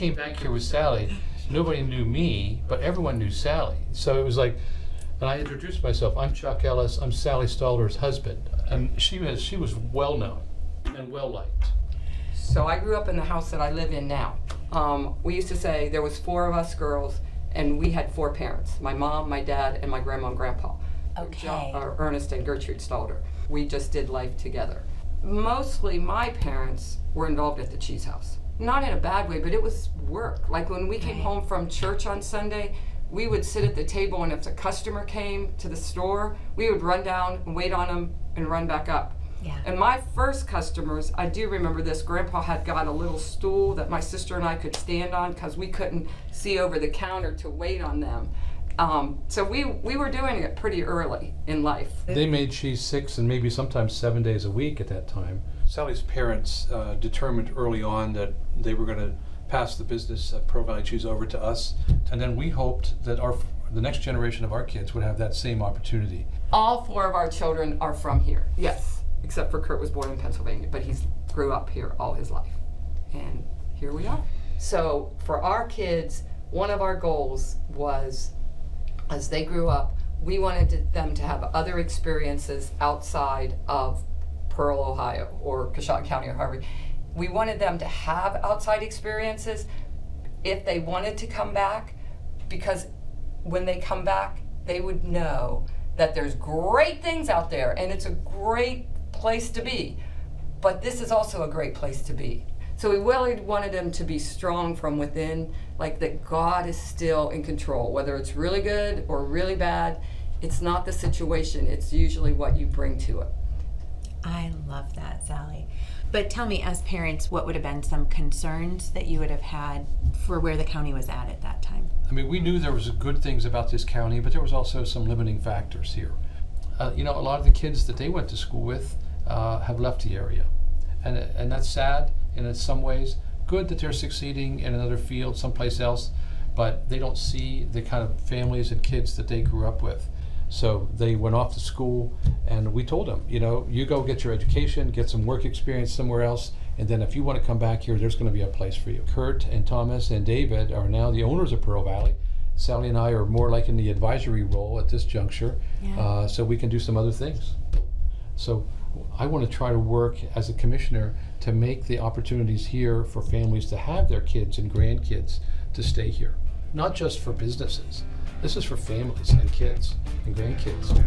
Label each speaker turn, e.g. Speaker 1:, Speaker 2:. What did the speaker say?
Speaker 1: came back here with Sally, nobody knew me, but everyone knew Sally. So it was like, and I introduced myself, I'm Chuck Ellis, I'm Sally Staller's husband. And she was well known and well liked.
Speaker 2: So I grew up in the house that I live in now. We used to say there was 4 of us girls, and we had 4 parents, my mom, my dad, and my grandma and grandpa.
Speaker 3: Okay.
Speaker 2: Ernest and Gertrude Stalder. We just did life together. Mostly my parents were involved at the cheese house. Not in a bad way, but it was work. Like when we came home from church on Sunday, we would sit at the table, and if a customer came to the store, we would run down and wait on them and run back up.
Speaker 3: Yeah.
Speaker 2: And my first customers, I do remember this, Grandpa had got a little stool that my sister and I could stand on because we couldn't see over the counter to wait on them. So we were doing it pretty early in life.
Speaker 1: They made cheese 6 and maybe sometimes 7 days a week at that time. Sally's parents determined early on that they were going to pass the business of Pearl Valley Cheese over to us, and then we hoped that the next generation of our kids would have that same opportunity.
Speaker 2: All 4 of our children are from here, yes, except for Kurt was born in Pennsylvania, but he grew up here all his life. And here we are. So for our kids, one of our goals was, as they grew up, we wanted them to have other experiences outside of Pearl, Ohio, or Coshocton County, or however. We wanted them to have outside experiences if they wanted to come back, because when they come back, they would know that there's great things out there and it's a great place to be, but this is also a great place to be. So we really wanted them to be strong from within, like that God is still in control, whether it's really good or really bad. It's not the situation, it's usually what you bring to it.
Speaker 3: I love that, Sally. But tell me, as parents, what would have been some concerns that you would have had for where the county was at that time?
Speaker 1: I mean, we knew there was good things about this county, but there was also some limiting factors here. A lot of the kids that they went to school with have left the area. And that's sad, and in some ways, good that they're succeeding in another field someplace else, but they don't see the kind of families and kids that they grew up with. So they went off to school, and we told them, you go get your education, get some work experience somewhere else, and then if you want to come back here, there's going to be a place for you. Kurt and Thomas and David are now the owners of Pearl Valley. Sally and I are more like in the advisory role at this juncture, so we can do some other things. So I want to try to work as a commissioner to make the opportunities here for families to have their kids and grandkids to stay here, not just for businesses. This is for families and kids and grandkids.